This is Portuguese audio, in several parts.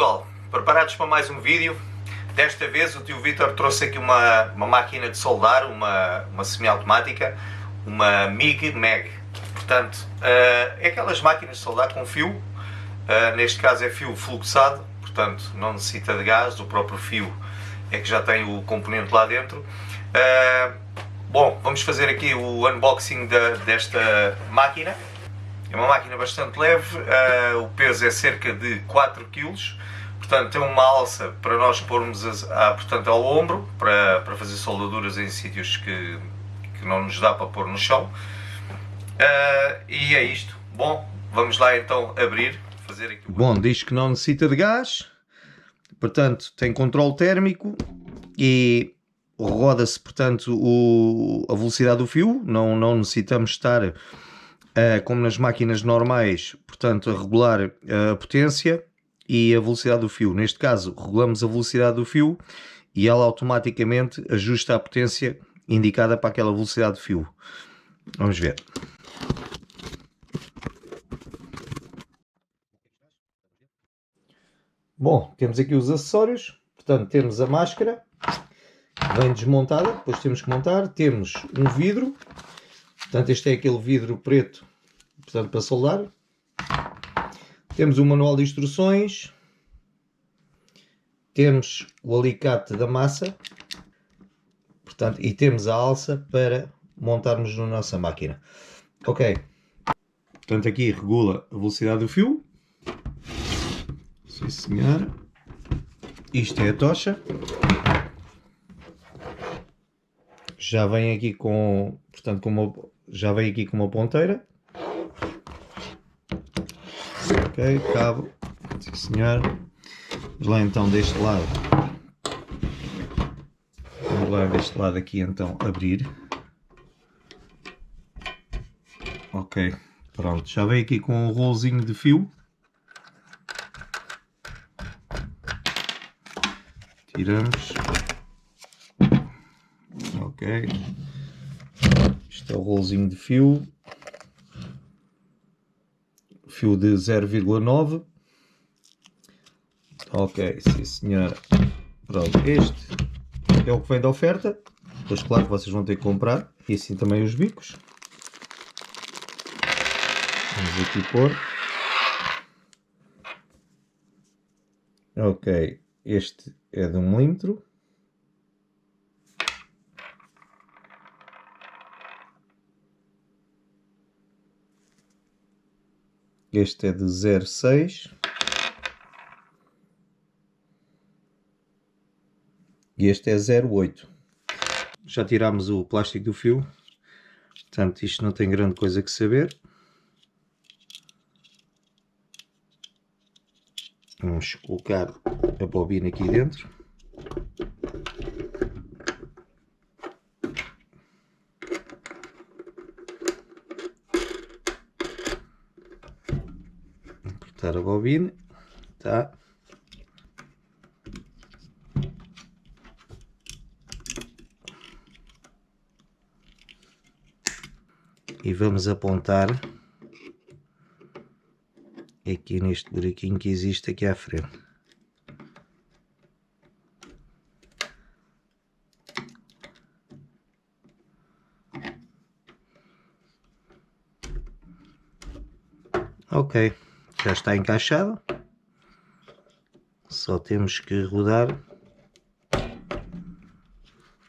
pessoal, preparados para mais um vídeo? Desta vez o tio Vítor trouxe aqui uma máquina de soldar, uma semiautomática, uma MIG. Portanto, é aquelas máquinas de soldar com fio, neste caso é fio fluxado, portanto não necessita de gás, o próprio fio é que já tem o componente lá dentro. Bom, vamos fazer aqui o unboxing desta máquina. É uma máquina bastante leve, o peso é cerca de 4 kg, portanto tem uma alça para nós pormos portanto, ao ombro, para fazer soldaduras em sítios que não nos dá para pôr no chão. E é isto. Bom, vamos lá então abrir, fazer aqui. Bom, diz que não necessita de gás, portanto tem controle térmico e roda-se, portanto, a velocidade do fio, não necessitamos estar como nas máquinas normais, portanto, a regular a potência e a velocidade do fio. Neste caso, regulamos a velocidade do fio e ela automaticamente ajusta a potência indicada para aquela velocidade de fio. Vamos ver. Bom, temos aqui os acessórios, portanto, temos a máscara, vem desmontada, depois temos que montar, temos um vidro, portanto, este é aquele vidro preto, portanto, para soldar. Temos o manual de instruções, temos o alicate da massa, portanto, e temos a alça para montarmos na nossa máquina. Ok, portanto, aqui regula a velocidade do fio. Sim, senhora. Isto é a tocha. Já vem aqui com, portanto, já vem aqui com uma ponteira. Ok, cabo. Sim, senhor. Vamos lá então deste lado. Vamos lá deste lado aqui então abrir. Ok, pronto. Já vem aqui com um rolozinho de fio. Tiramos. Ok. Isto é o rolozinho de fio. Fio de 0,9. Ok, sim senhora. Pronto, este é o que vem da oferta. Depois, claro que vocês vão ter que comprar. E assim também os bicos. Vamos aqui pôr. Ok, este é de 1 milímetro. Este é de 0,6 e este é 0,8. Já tirámos o plástico do fio, portanto isto não tem grande coisa que saber. Vamos colocar a bobina aqui dentro. Apertar a bobina, tá? E vamos apontar aqui neste buraquinho que existe aqui à frente. Ok, já está encaixado. Só temos que rodar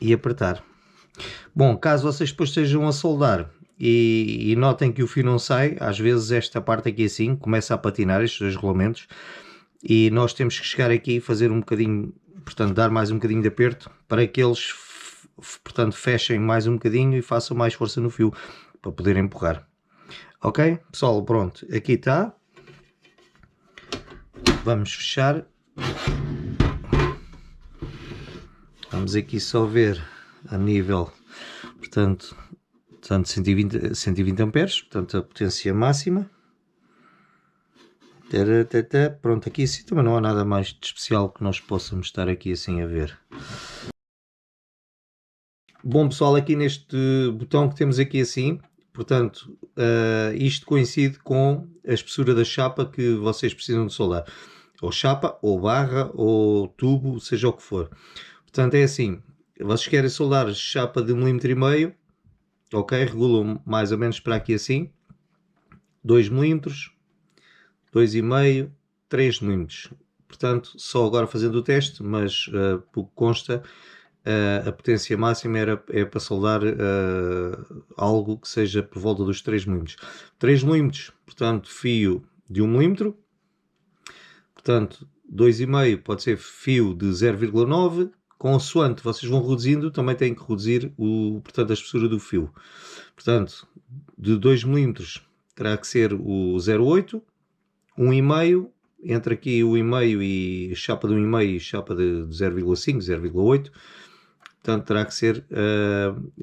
e apertar. Bom, caso vocês depois estejam a soldar e notem que o fio não sai, às vezes esta parte aqui assim começa a patinar, estes dois rolamentos, e nós temos que chegar aqui e fazer um bocadinho, portanto dar mais um bocadinho de aperto para que eles, portanto, fechem mais um bocadinho e façam mais força no fio para poder empurrar. Ok, pessoal, pronto, aqui está. Vamos fechar. Vamos aqui só ver a nível, portanto 120 amperes, portanto a potência máxima. Pronto, aqui assim também não há nada mais de especial que nós possamos estar aqui assim a ver. Bom pessoal, aqui neste botão que temos aqui assim, portanto isto coincide com a espessura da chapa que vocês precisam de soldar. ou chapa, ou barra, ou tubo, seja o que for. Portanto, é assim, vocês querem soldar chapa de 1,5 mm, ok, regulam mais ou menos para aqui assim, 2 mm, 2,5, 3 mm. Portanto, só agora fazendo o teste, mas por que consta, a potência máxima é para soldar algo que seja por volta dos 3 mm. 3 mm, portanto, fio de 1 mm, portanto, 2,5 pode ser fio de 0,9, consoante vocês vão reduzindo, também têm que reduzir portanto, a espessura do fio. Portanto, de 2 mm terá que ser o 0,8, 1,5, entre aqui o 1,5 e chapa de 1,5 e chapa de 0,5, 0,8, portanto terá que ser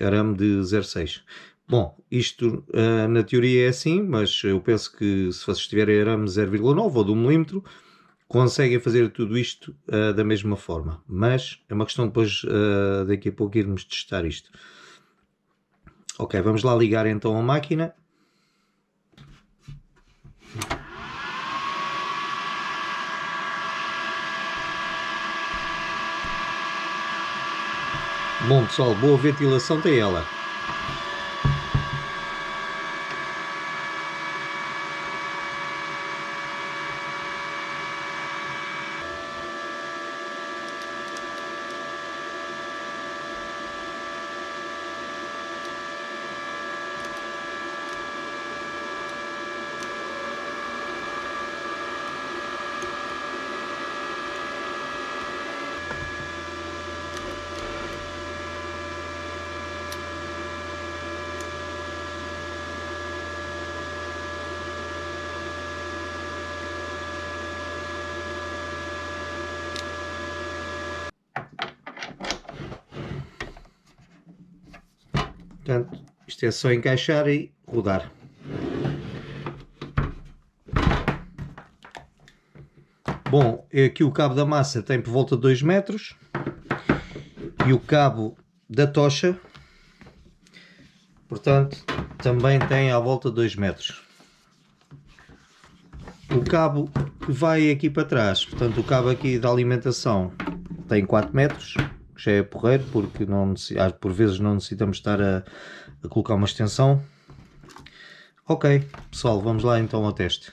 arame de 0,6. Bom, isto na teoria é assim, mas eu penso que se vocês tiverem arame 0,9 ou de 1 mm, conseguem fazer tudo isto da mesma forma, mas é uma questão depois daqui a pouco irmos testar isto. Ok, vamos lá ligar então a máquina. Bom pessoal, boa ventilação tem ela. Portanto, isto é só encaixar e rodar. Bom, aqui o cabo da massa tem por volta de 2 metros e o cabo da tocha, portanto, também tem à volta de 2 metros. O cabo que vai aqui para trás, portanto, o cabo aqui da alimentação tem 4 metros, que já é porreiro, porque não, por vezes não necessitamos estar a colocar uma extensão. Ok, pessoal, vamos lá então ao teste.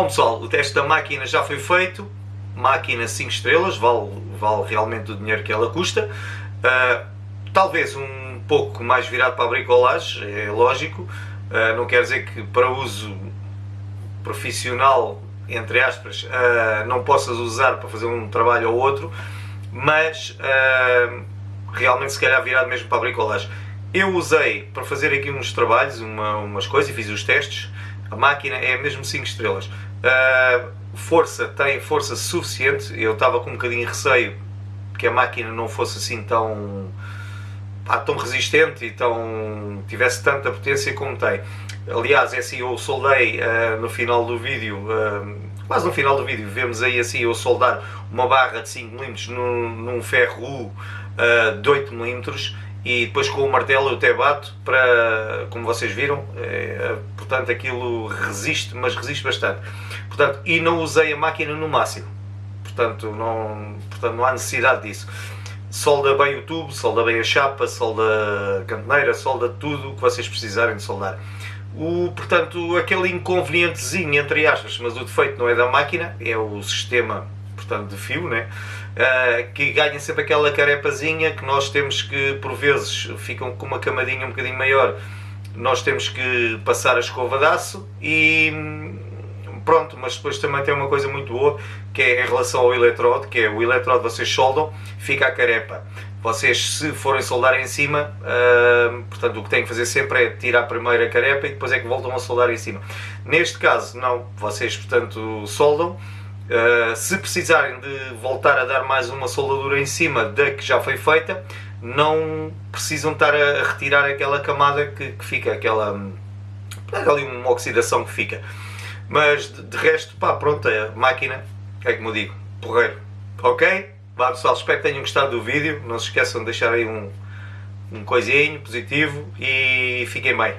pessoal, o teste da máquina já foi feito, máquina 5 estrelas, vale realmente o dinheiro que ela custa, talvez um pouco mais virado para a bricolagem, é lógico, não quer dizer que para uso profissional, entre aspas, não possas usar para fazer um trabalho ou outro, mas realmente se calhar virado mesmo para a bricolagem. Eu usei para fazer aqui uns trabalhos, umas coisas, e fiz os testes. A máquina é mesmo 5 estrelas. Tem força suficiente. Eu estava com um bocadinho de receio que a máquina não fosse assim tão resistente e tivesse tanta potência como tem. Aliás, é assim, eu soldei no final do vídeo, quase no final do vídeo, vemos aí assim eu soldar uma barra de 5mm num ferro de 8mm, e depois com o martelo eu até bato, como vocês viram, portanto aquilo resiste, mas resiste bastante. Portanto, e não usei a máquina no máximo, portanto não há necessidade disso. Solda bem o tubo, solda bem a chapa, solda a cantoneira, solda tudo o que vocês precisarem de soldar. Portanto, aquele inconvenientezinho, entre aspas, mas o defeito não é da máquina, é o sistema, portanto, de fio, né? Que ganha sempre aquela carepazinha que nós temos que, por vezes, ficam com uma camadinha um bocadinho maior, nós temos que passar a escova de aço e pronto, mas depois também tem uma coisa muito boa, que é em relação ao eletrodo, que é o eletrodo vocês soldam, fica a carepa. Vocês, se forem soldar em cima, portanto o que têm que fazer sempre é tirar primeiro a carepa e depois é que voltam a soldar em cima. Neste caso não, vocês portanto soldam. Se precisarem de voltar a dar mais uma soldadura em cima da que já foi feita, não precisam estar a retirar aquela camada que fica, ali uma oxidação que fica. Mas de resto, pá, pronto, a máquina, é como eu digo, porreiro. Ok? Vá pessoal, espero que tenham gostado do vídeo. Não se esqueçam de deixar aí um coisinho positivo e fiquem bem.